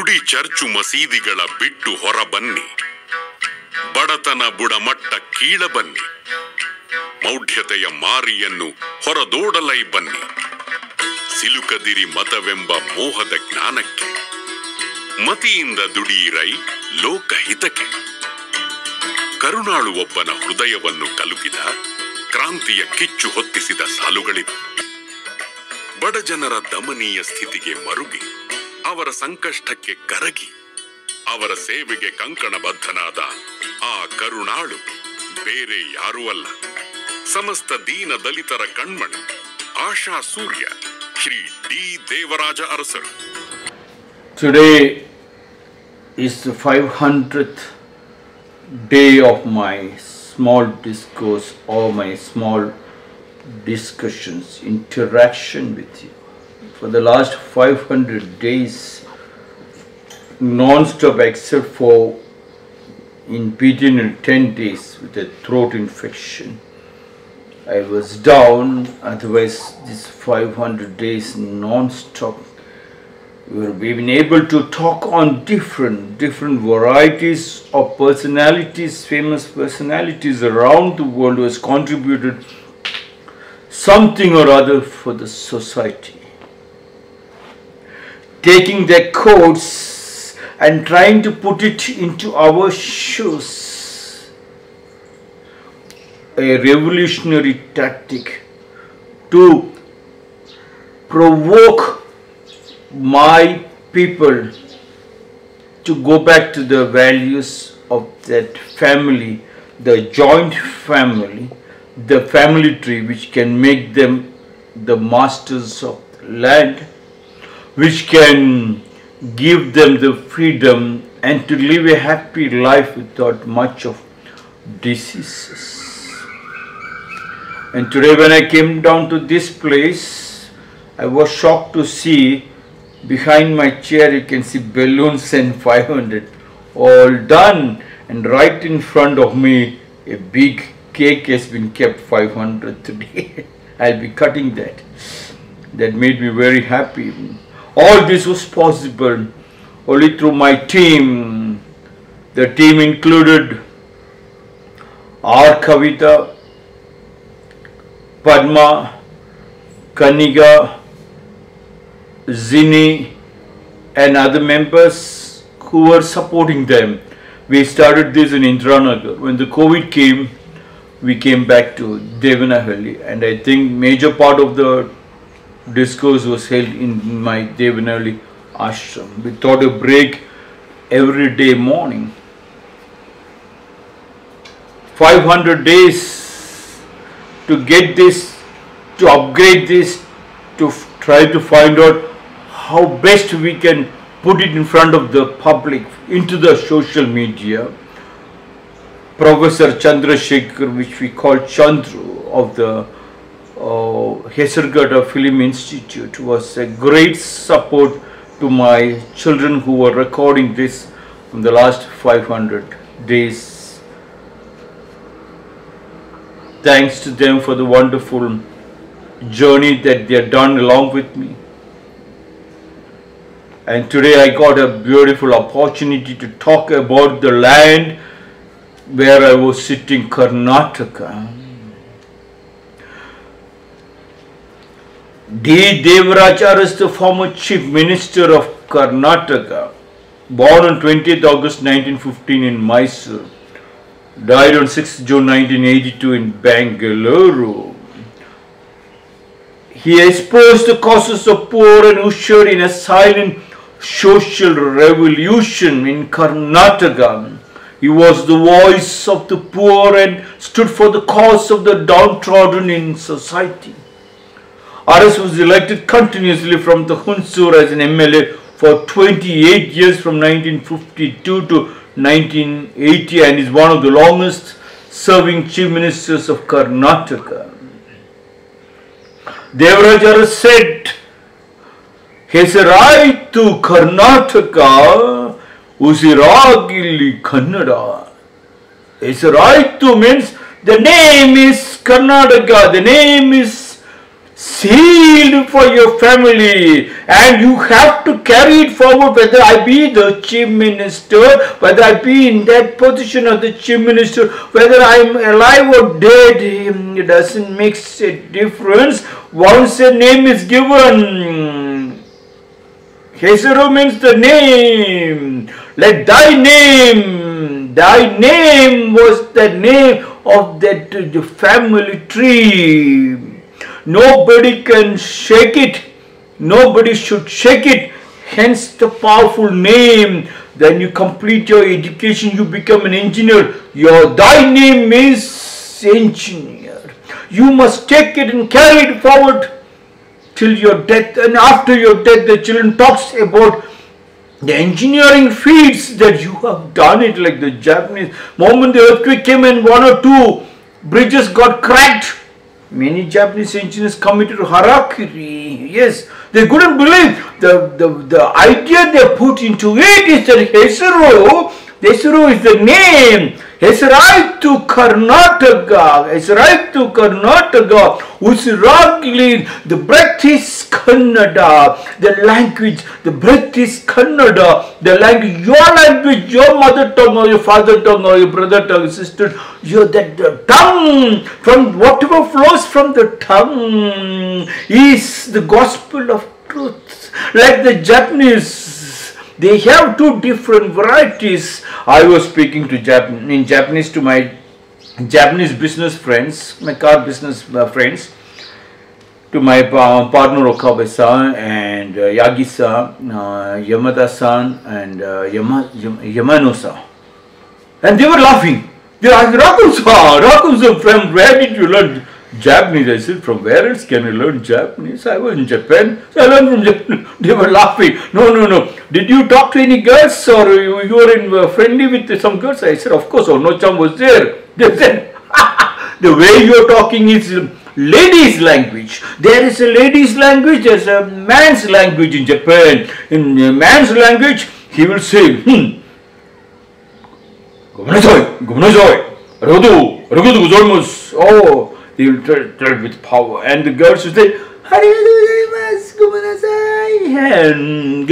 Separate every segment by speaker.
Speaker 1: ಗುಡಿ ಚರ್ಚು ಮಸೀದಿಗಳ ಬಿಟ್ಟು ಹೊರ ಬನ್ನಿ, ಬಡತನ ಬುಡಮಟ್ಟ ಕೀಳ ಬನ್ನಿ, ಮೌಢ್ಯತೆಯ ಮಾರಿಯನ್ನು ಹೊರದೋಡಲೈ ಬನ್ನಿ, ಸಿಲುಕದಿರಿ ಮತವೆಂಬ ಮೋಹದ ಜ್ಞಾನಕ್ಕೆ, ಮತಿಯಿಂದ ದುಡಿಯಿರೈ ಲೋಕಹಿತಕ್ಕೆ. ಕರುಣಾಳು ಒಬ್ಬನ ಹೃದಯವನ್ನು ಕಲುಕಿದ ಕ್ರಾಂತಿಯ ಕಿಚ್ಚು ಹೊತ್ತಿಸಿದ ಸಾಲುಗಳಿದು. ಬಡಜನರ ದಮನೀಯ ಸ್ಥಿತಿಗೆ ಮರುಗಿ, ಅವರ ಸಂಕಷ್ಟಕ್ಕೆ ಕರಗಿ, ಅವರ ಸೇವೆಗೆ ಕಂಕಣಬದ್ಧನಾದ ಆ ಕರುಣಾಳು ಬೇರೆ ಯಾರೂ ಅಲ್ಲ, ಸಮಸ್ತ ದೀನ ದಲಿತರ ಕಣ್ಮಣಿ, ಆಶಾ ಸೂರ್ಯ, ಶ್ರೀ ಡಿ ದೇವರಾಜ ಅರಸರು.
Speaker 2: Today is the 500th day of my small discourse or my small discussions, interaction with you. For the last 500 days, non-stop except for in between 10 days with a throat infection, I was down. Otherwise, these 500 days non-stop, we've been able to talk on different varieties of personalities, famous personalities around the world who has contributed something or other for the society. Taking their quotes and trying to put it into our shoes. A revolutionary tactic to provoke my people to go back to the values of that family, the joint family, the family tree, which can make them the masters of the land, which can give them the freedom and to live a happy life without much of diseases. And today when I came down to this place, I was shocked to see behind my chair you can see balloons and 500 all done, and right in front of me a big cake has been kept, 500 today. I'll be cutting that. That made me very happy. All this was possible only through my team. The team included R. Kavita, Padma, Kaniga, Zini and other members who were supporting them. We started this in Indiranagar. When the COVID came, we came back to Devanahalli, and I think major part of the discourse was held in my Devanahalli ashram. We thought a break every day morning. 500 days to get this, to upgrade this, to try to find out how best we can put it in front of the public, into the social media. Professor Chandrasekhar, which we call Chandru, of the Hesargada Film Institute, was a great support to my children who were recording this from the last 500 days. Thanks to them for the wonderful journey that they have done along with me. And today I got a beautiful opportunity to talk about the land where I was sitting, Karnataka. D.Devaraj is the former Chief Minister of Karnataka, born on 20th August 1915 in Mysore, died on 6th June 1982 in Bangalore. He exposed the causes of poor and ushered in a silent social revolution in Karnataka. He was the voice of the poor and stood for the cause of the downtrodden in society. RS was elected continuously from the Hunsur as an MLA for 28 years from 1952 to 1980 and is one of the longest serving chief ministers of Karnataka. Devaraj said, Hesaraitu Karnataka Usiragili Kannada. Hesaraitu means the name is Karnataka, the name is sealed for your family, and you have to carry it forward, whether I be the chief minister, whether I be in that position of the chief minister, whether I am alive or dead, it doesn't make a difference. Once a name is given, Hesaru means the name. Let thy name was the name of that family tree. Nobody can shake it. Nobody should shake it. Hence the powerful name. Then you complete your education, you become an engineer. Thy name is engineer. You must take it and carry it forward till your death. And after your death, the children talks about the engineering feats that you have done it, like the Japanese. Moment the earthquake came and one or two bridges got cracked, many Japanese engineers committed harakiri. Yes, they couldn't believe the idea they put into it is that Hesaru is the name. Hesarai to Karnataka, Usiragli, the breath is Kannada, the language, the breath is Kannada, the language, your language, your mother tongue or your father tongue or your brother tongue, sister, the tongue, from whatever flows from the tongue is the gospel of truth. Like the Japanese, they have two different varieties. I was speaking in Japanese to my Japanese business friends, my car business friends, to my partner Okabe-san and Yagi-san, Yamada-san and Yamano-san. And they were laughing. They asked, Rakumjee, from where did you learn Japanese? I said, from where else can I learn Japanese? I was in Japan, so I learned from Japan. They were laughing. No. Did you talk to any girls, or you were friendly with some girls? I said, of course, Ono-chan was there. They said, the way you are talking is ladies' language. There is a ladies' language, there is a man's language in Japan. In man's language, he will say, Gomenasai, arigatou gozaimasu. Oh, they will tell it with power. And the girls will say, arigatou gozaimasu, gomenasai. And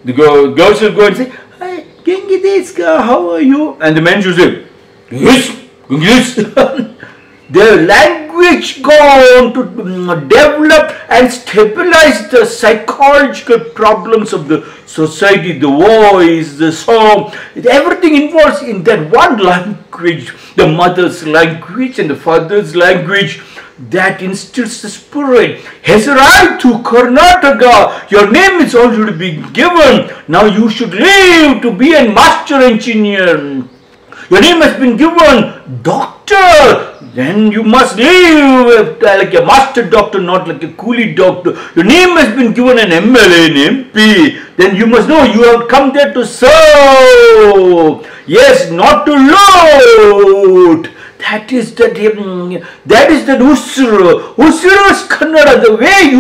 Speaker 2: the girls will go and say, hi, genki desu ka, how are you? And the men will say, yes. Their language gone to develop and stabilize the psychological problems of the society, the voice, the song, everything involves in that one language, the mother's language and the father's language, that instills the spirit. Hesarai to Karnataka, your name is already been given. Now you should live to be a master engineer. Your name has been given doctor. Then you must live like a master doctor, not like a coolie doctor. Your name has been given an MLA, an MP. Then you must know you have come there to serve. Yes, not to load. That is the Usuru. Usuru is Kannada, the way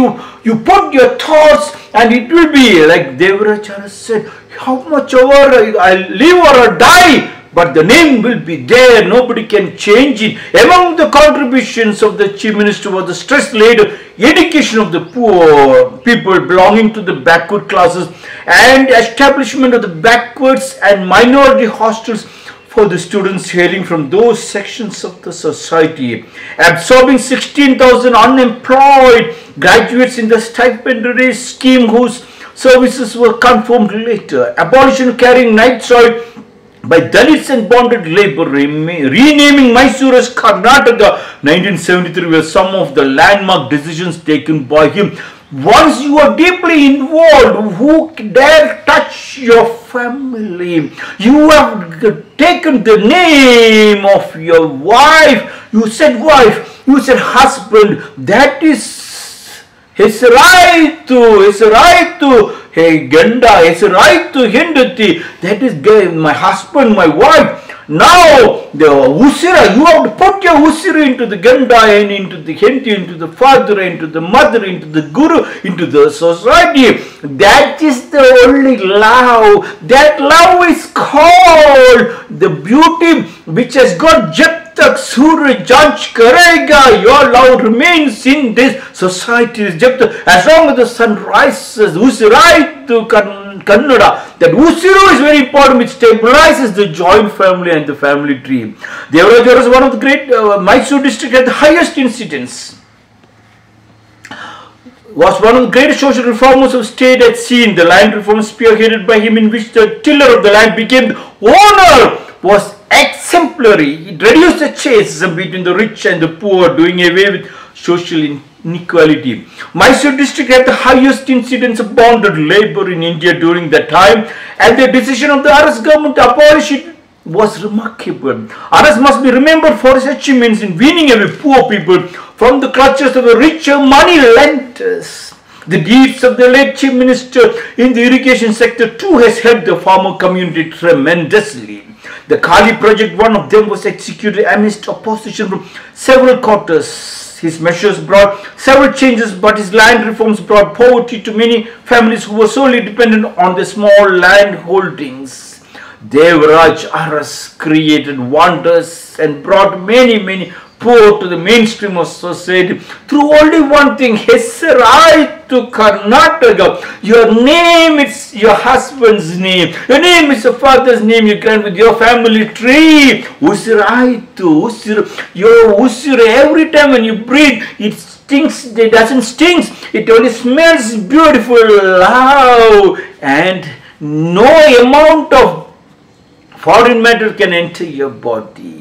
Speaker 2: you put your thoughts, and it will be like Devaraj said, how much over I live or die, but the name will be there. Nobody can change it. Among the contributions of the Chief Minister was the stress laid education of the poor people belonging to the backward classes and establishment of the backwards and minority hostels for the students hailing from those sections of the society, absorbing 16,000 unemployed graduates in the stipendary scheme whose services were confirmed later, abolition carrying night soil by Dalits and bonded labor, renaming Mysore as Karnataka, 1973 were some of the landmark decisions taken by him. Once you are deeply involved, who dare touch your family? You have taken the name of your wife. You said wife, you said husband. That is his right to, hey Ganda, his right to Hindati. That is my husband, my wife. Now, the Usira, you have to put your Usira into the Ganda and into the Hindi, into the father, into the mother, into the Guru, into the society. That is the only love. That love is called the beauty which has got depth तक सूरज जांच करेगा, your love remains in this society. जब तक, as long as the sun rises, Usiraitu Kannada, that Usiru is very important, which stabilizes the joint family and the family tree. Devaraj was one of the great, Mysore district had the highest incidence. Was one of the greatest social reformers of state had seen. The land reform spearheaded by him, in which the tiller of the land became the owner, was exemplary. It reduced the chasm between the rich and the poor, doing away with social inequality. Mysore district had the highest incidence of bonded labor in India during that time, and the decision of the RS government to abolish it was remarkable. RS must be remembered for his achievements in weaning away poor people from the clutches of the richer money lenders. The deeds of the late Chief Minister in the irrigation sector too has helped the farmer community tremendously. The Kali project, one of them, was executed amidst opposition from several quarters. His measures brought several changes, but his land reforms brought poverty to many families who were solely dependent on their small land holdings. Devaraj Aras created wonders and brought many poor to the mainstream of society through only one thing, Hesarai to Karnataka. Your name is your husband's name, your name is your father's name, you grant with your family tree. Usirai to Usir, your Usir, every time when you breathe, it stinks, it doesn't stink, it only smells beautiful, love, and no amount of foreign matter can enter your body.